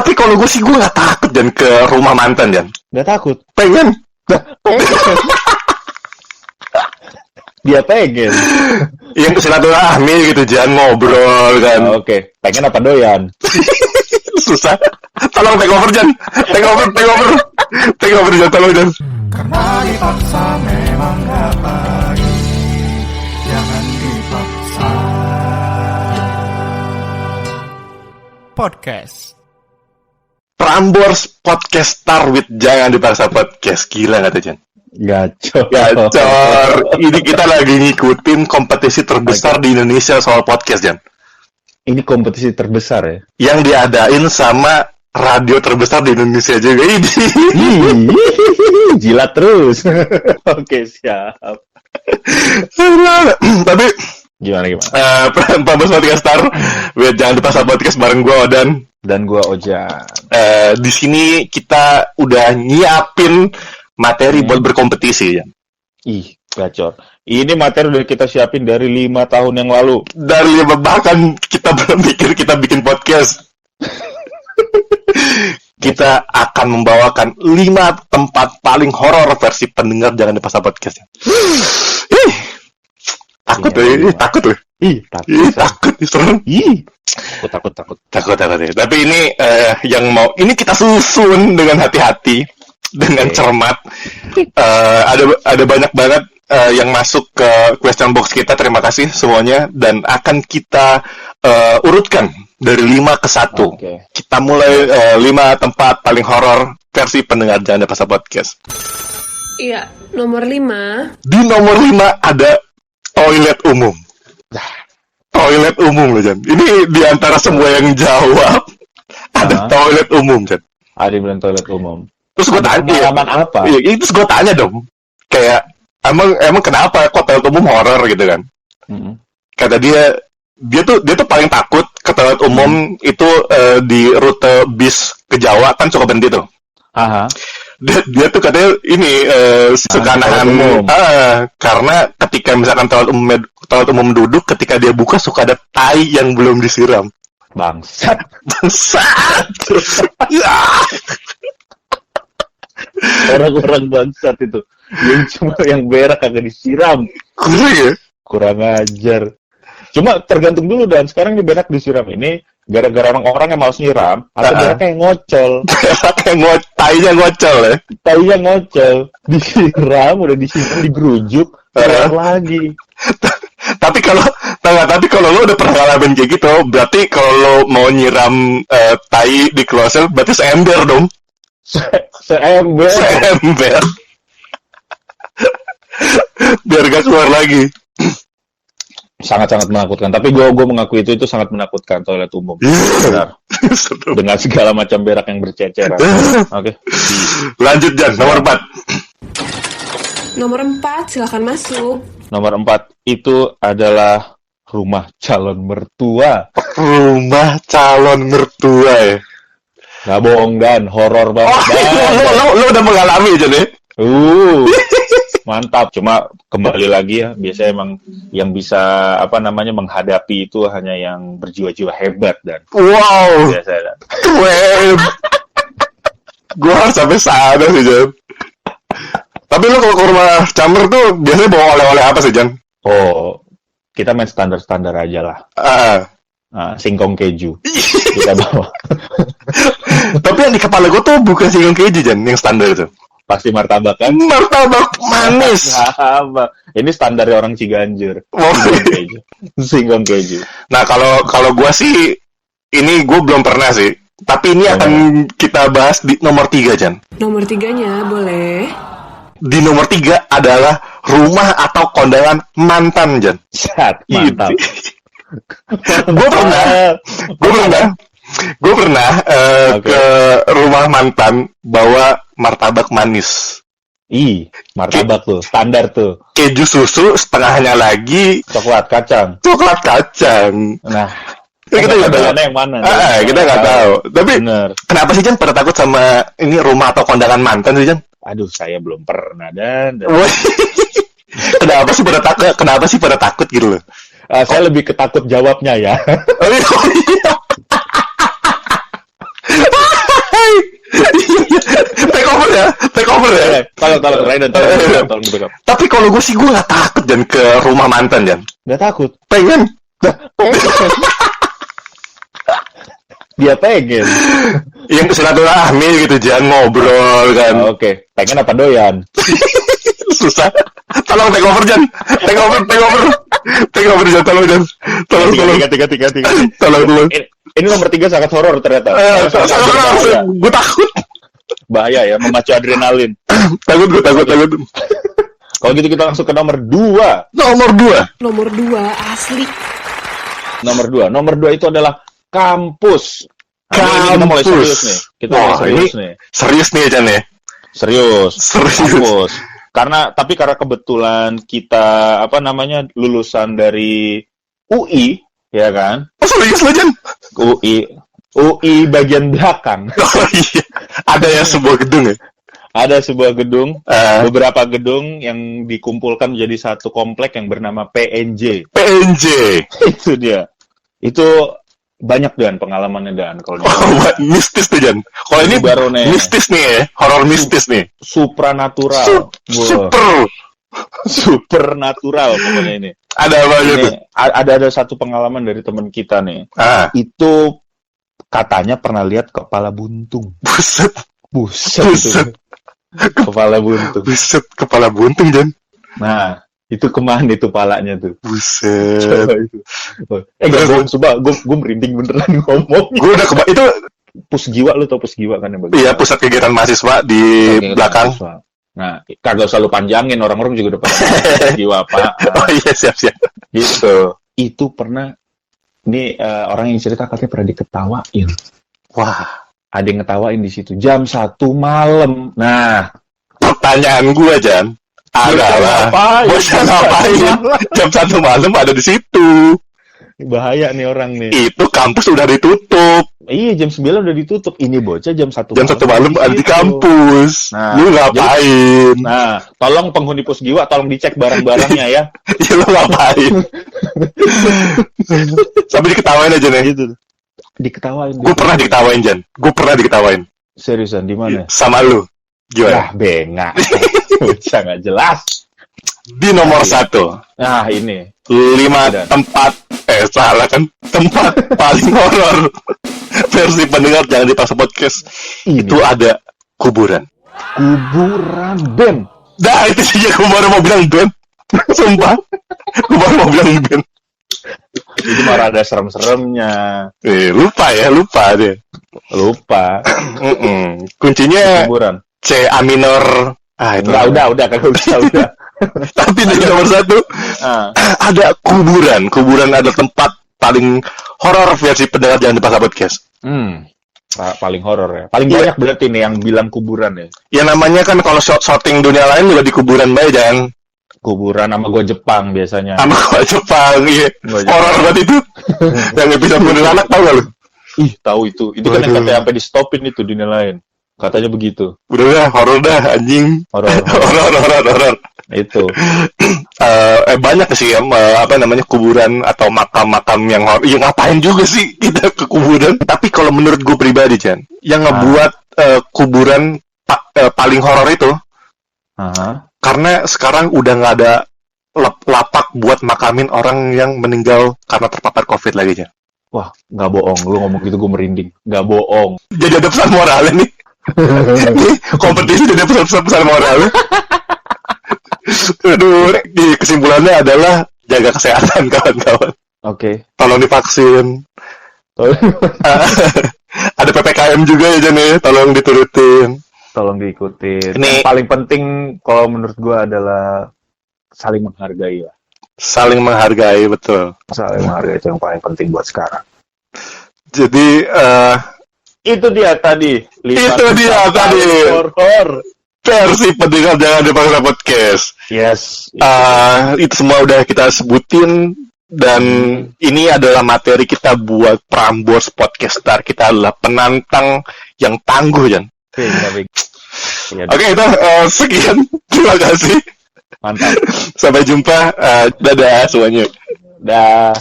Tapi kalau gue sih gue nggak takut dan ke rumah mantan Jan. Nggak takut. Pengen. Dia pengen. Yang silaturahmi gitu Jan, ngobrol kan. Oke. Pengen apa doyan? Susah. Tolong take over Jan. Take over Jan, tolong Jan. Karena dipaksa memang gak baik. Jangan dipaksa. Podcast Prambors Podcast Star with Jangan Dipaksa Podcast. Gila gak tuh Jan? Gacor. Ini kita lagi ngikutin kompetisi terbesar di Indonesia soal podcast Jan. Ini kompetisi terbesar ya? Yang diadain sama radio terbesar di Indonesia juga ini. Jilat terus. Oke, siap. Tapi Gimana? Prambors Podcast Star with Jangan Dipaksa Podcast bareng gue Odan Dan gua Ojan. Di sini kita udah nyiapin materi buat berkompetisi ya. Ih, gacor. Ini materi udah kita siapin dari 5 tahun yang lalu. Dari bahkan kita belum mikir kita bikin podcast. Kita akan membawakan 5 tempat paling horor versi pendengar Jangan Dipaksa Podcast. Takut loh. Takut. Serem. Takut ya. Tapi ini ini kita susun dengan hati-hati, dengan cermat. Ada banyak banget yang masuk ke question box kita. Terima kasih semuanya dan akan kita urutkan dari 5 ke 1. Okay. Kita mulai 5 tempat paling horor versi pendengar Jangan Dipaksa Podcast. Iya, nomor 5. Di nomor 5 ada toilet umum. Toilet umum loh, Jan. Ini di antara semua yang jawab ada toilet umum, Jan. Ada yang bilang toilet umum. Terus gue tanya, pengalaman apa? Iya, terus gue tanya dong. Kayak emang kenapa kok toilet umum horor gitu kan? Kata dia tuh paling takut ke toilet umum itu di rute bis ke Jawa kan suka berhenti tuh. Aha. Dia tuh katanya ini suka nahan karena ketika misalkan toilet umum duduk, ketika dia buka suka ada tai yang belum disiram. Bangsat. Orang-orang bangsat itu yang cuma yang berak kagak disiram. Kurang ajar. Cuma tergantung dulu dan sekarang di berak disiram ini gara-gara orang-orang yang malas nyiram atau beraknya yang ngocol. Tainya ngocol ya. Tainya ngocol. Disiram, udah disiram digerujuk, berak lagi. Tapi kalau lo udah pernah ngalamin kayak gitu, berarti kalau lo mau nyiram tai di klosel berarti seember dong. Seember. Biar gak keluar lagi. Sangat-sangat menakutkan. Tapi gue mengakui itu sangat menakutkan toilet umum. Benar. Dengan segala macam berak yang berceceran. Oke. Lanjut Jan, nomor 4. Nomor 4, silakan masuk. Nomor 4 itu adalah rumah calon mertua. Rumah calon mertua ya. Gak bohong dan horor banget. Lo udah mengalami Jan ya? Mantap. Cuma kembali lagi ya, biasanya emang yang bisa menghadapi itu hanya yang berjiwa-jiwa hebat dan biasanya. Gue harus sampai sana sih Jan. Tapi lo kalau ke rumah camer tuh biasanya bawa oleh-oleh apa sih Jan? Kita main standar-standar aja lah. Singkong keju kita bawa. Tapi yang di kepala gue tuh bukan singkong keju Jan, yang standar itu. Pasti martabak kan? Martabak manis. Ini standar orang Ciganjur. Singkong keju. Nah kalau gue sih ini gue belum pernah sih. Tapi ini akan kita bahas di nomor 3 Jan. Nomor 3-nya boleh. Di nomor 3 adalah rumah atau kondangan mantan Jan. Mantap. Gue pernah ke rumah mantan bawa martabak manis. Martabak tuh standar tuh. Keju susu setengahnya lagi coklat kacang. Nah, kita nggak tahu yang mana. Kita nggak tahu. Tapi bener. Kenapa sih Jan pada takut sama ini rumah atau kondangan mantan sih Jan? Aduh, saya belum pernah dan. Kenapa sih pada takut gitu loh? Saya lebih ketakut jawabnya ya. Take over ya. Tolong, Raiden, tolong di backup. Tapi kalau gue sih gue nggak takut Jan ke rumah mantan Jan. Nggak takut. Pengen. Dia pengen. Yang silaturahmi gitu Jan, ngobrol kan. Oke. Pengen apa doyan? Susah. Tolong take over Jan. Take over Jan, tolong Jan. Tolong. Tiga. Tolong. Ini nomor 3 sangat horor ternyata. Gue takut. Bahaya ya, memacu adrenalin. Takut. Kalau gitu kita langsung ke nomor 2. Nomor 2 asli. Nomor 2 itu adalah kampus. Kita mulai serius nih. Serius nih Jan ya. Serius. Kampus. Karena kebetulan kita lulusan dari UI, ya kan? Oh, serius lo Jan? UI bagian belakang. Oh iya. Ada ya sebuah gedung ya? Ada sebuah gedung, beberapa gedung yang dikumpulkan menjadi satu komplek yang bernama PNJ. Itu dia. Itu banyak Dan pengalamannya Dan kalau mistis tuh Jan. Kalau ini baru nih. Mistis nih ya, horor mistis nih. Supranatural. Supernatural pokoknya ini. Ada apa gitu? Ada satu pengalaman dari teman kita nih. Itu katanya pernah lihat kepala buntung. Buset. Kepala buntung. Buset, kepala buntung Jan. Nah, itu kemana itu palanya tuh? Buset. Gak bohong, coba gue merinding beneran ngomong. Gue udah itu Pusgiwa, lu tau Pusgiwa kan yang bagus? Iya, pusat kegiatan mahasiswa di belakang. Mahasiswa. Nah, kagak usah lu panjangin, orang-orang juga udah pada Pusgiwa apa. Oh iya, siap. Gitu. Itu pernah, ini orang yang cerita katanya pernah diketawain. Wah, ada yang ngetawain di situ jam 1 malam. Nah, pertanyaan gue Jan adalah bocah ngapain jam 1 malam ada di situ? Bahaya nih orang nih. Itu kampus udah ditutup. Iya, jam 9 udah ditutup. Ini bocah jam 1 malam ada di kampus. Nah, lu ngapain? Tolong penghuni Pusgiwa tolong dicek barang-barangnya ya. Ya lu ngapain? Sampai diketawain aja nih. Gitu. Diketawain. Gue pernah diketawain Jan. Seriusan di mana? Sama lu. Gimana? Bengak. Bocah nggak jelas. Di nomor 1. Nah, ini 5 tempat tempat paling horor versi pendengar Jangan Dipaksa Podcast. Ini. Itu ada kuburan BEM. Nah, itu sih gue baru mau bilang BEM. Sumpah, gue baru mau bilang BEM. Itu malah ada serem-seremnya. Lupa deh. Kuncinya kuburan C A minor. Itu udah. Tapi di nomor 1 ada kuburan ada tempat paling horor versi pendengar Jangan Dipaksa Podcast. Paling horor ya. Paling banyak berarti nih yang bilang kuburan ya. Ya namanya kan kalau shooting dunia lain juga di kuburan bae Jan. Kuburan sama gua Jepang biasanya. Sama gua Jepang, iya. Horor banget itu. Yang episode bener anak tau gak lu? Ih, tahu itu. Itu kan yang katanya sampai di stopin itu dunia lain. Katanya begitu. Udah horor dah anjing. Horor. Itu. Banyak sih ya, kuburan atau makam-makam yang horor. Ya ngapain juga sih kita ke kuburan? Tapi kalau menurut gue pribadi Jan, yang ngebuat kuburan paling horor itu, karena sekarang udah nggak ada lapak buat makamin orang yang meninggal karena terpapar COVID lagi Jan. Wah, nggak bohong. Lu ngomong gitu gue merinding. Nggak bohong. Jadi ada pesan moral nih. Nih, kompetisi jadi pesan moral. Aduh, kesimpulannya adalah jaga kesehatan kawan-kawan. Oke. Tolong divaksin. Ada PPKM juga ya Jan ya, tolong diturutin. Tolong diikutin. Ini yang paling penting kalau menurut gue adalah saling menghargai lah. Saling menghargai, betul. Saling menghargai itu yang paling penting buat sekarang. Jadi itu dia tadi. Horor versi pendengar Jangan Dipaksa Podcast. Yes. Itu semua udah kita sebutin dan ini adalah materi kita buat Prambors Podcaster. Kita adalah penantang yang tangguh, Jan. Oke, itu sekian. Terima kasih. Mantap. Sampai jumpa. Dadah semuanya. Dah.